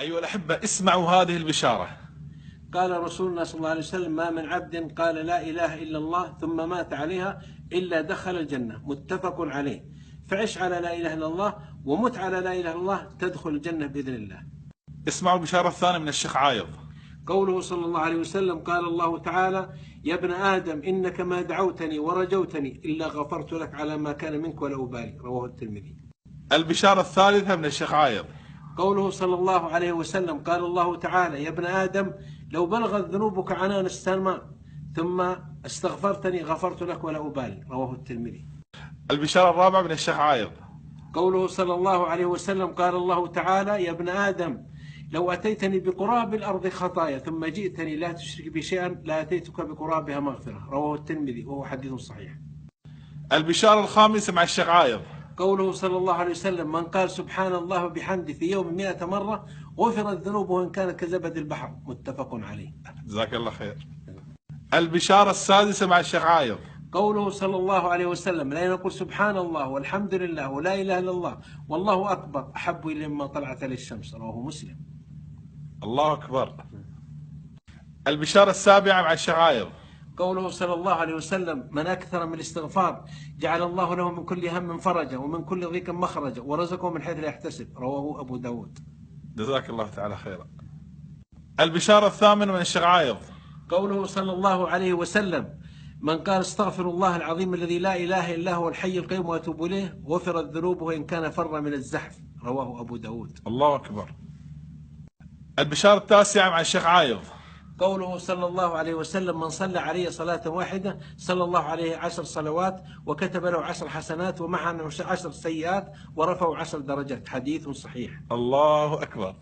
أيها الأحبة، اسمعوا هذه البشارة. قال رسولنا صلى الله عليه وسلم: ما من عبد قال لا إله إلا الله ثم مات عليها إلا دخل الجنة. متفق عليه. فعش على لا إله إلا الله ومت على لا إله إلا الله، تدخل الجنة بإذن الله. اسمعوا البشارة الثانية من الشيخ عايض. قوله صلى الله عليه وسلم: قال الله تعالى: يا ابن آدم إنك ما دعوتني ورجوتني إلا غفرت لك على ما كان منك ولا أبالي. رواه الترمذي. البشارة الثالثة من الشيخ عايض. قوله صلى الله عليه وسلم: قال الله تعالى: يا ابن آدم لو بلغت ذنوبك عنان السماء ثم استغفرتني غفرت لك ولا أبالي. رواه الترمذي. البشارة الرابعة من الشيخ عايض. قوله صلى الله عليه وسلم: قال الله تعالى: يا ابن آدم لو أتيتني بقراب الأرض خطايا ثم جئتني لا تشرك بي شيئا لأتيتك بقرابها مغفرة. رواه الترمذي وهو حديث صحيح. البشارة الخامسة مع الشيخ عايض. قوله صلى الله عليه وسلم: من قال سبحان الله وبحمده في يوم 100 مرة غفرت ذنوبه إن كانت كزبد البحر. متفق عليه. جزاك الله خير. البشارة السادسة مع الشيخ عايض. قوله صلى الله عليه وسلم: لا نقول سبحان الله والحمد لله ولا إله إلا الله والله أكبر أحب إلي مما طلعت عليه الشمس. رواه مسلم. الله أكبر. البشارة السابعة مع الشيخ عايض. قوله صلى الله عليه وسلم: من أكثر من الاستغفار جعل الله له من كل هم فرجا ومن كل ضيق مخرجا ورزقه من حيث لا يحتسب. رواه أبو داود. جزاك الله تعالى خيرا. البشارة الثامنة من الشيخ عايض. قوله صلى الله عليه وسلم: من قال استغفر الله العظيم الذي لا إله إلا هو الحي القيوم وأتوب إليه غفرت ذنوبه إن كان فر من الزحف. رواه أبو داود. الله أكبر. البشارة التاسعة مع الشيخ عايض. قوله صلى الله عليه وسلم: من صلى علي صلاة واحدة صلى الله عليه 10 صلوات وكتب له 10 حسنات ومحى عنه 10 سيئات ورفعه 10 درجات. حديث صحيح. الله أكبر.